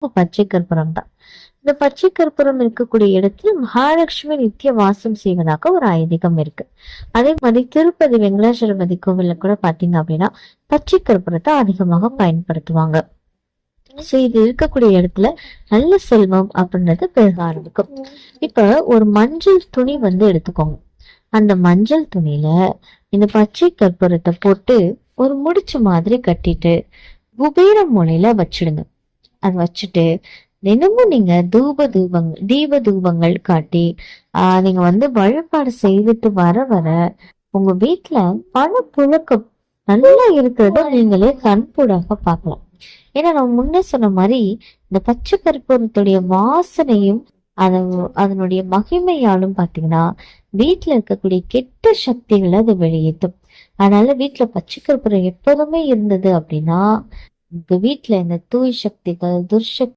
பச்சை கற்பூரம் தான். இந்த பச்சை கற்பூரம் இருக்கக்கூடிய இடத்தில் மகாலட்சுமி நித்திய வாசம் செய்வதாக ஒரு ஐதீகம் இருக்கு. அதே மாதிரி திருப்பதி வெங்கடாச்சலபதி கோவில்ல கூட பாத்தீங்க அப்படின்னா பச்சை கற்பூரத்தை அதிகமாக பயன்படுத்துவாங்க. சோ இது இருக்கக்கூடிய இடத்துல நல்ல செல்வம் அப்படின்றது பெருக ஆரம்பிக்கும். இப்ப ஒரு மஞ்சள் துணி எடுத்துக்கோங்க. அந்த மஞ்சள் துணியில இந்த பச்சை கற்பூரத்தை போட்டு ஒரு முடிச்சு மாதிரி கட்டிட்டு குபேர மூலையில வச்சிடுங்க. அது வச்சுட்டு தினமும் நீங்க தீப தூபங்கள் காட்டி நீங்க வழிபாடு செய்துட்டு வர வர உங்க வீட்டுல பண புழக்கம் நல்லா இருக்கிறத நீங்களே கண்கூடாக பார்க்கலாம். ஏன்னா நம்ம முன்ன சொன்ன மாதிரி இந்த பச்சை கற்பூரத்துடைய வாசனையும் அதனுடைய மகிமையாலும் பாத்தீங்கன்னா வீட்டுல இருக்கக்கூடிய கெட்ட சக்திகளை அது வெளியேற்றும். அதனால வீட்டுல பச்சை கற்பூரம் எப்போதுமே இருந்தது அப்படின்னா உங்க வீட்டுல இந்த தூய் சக்திகள் துர்சக்தி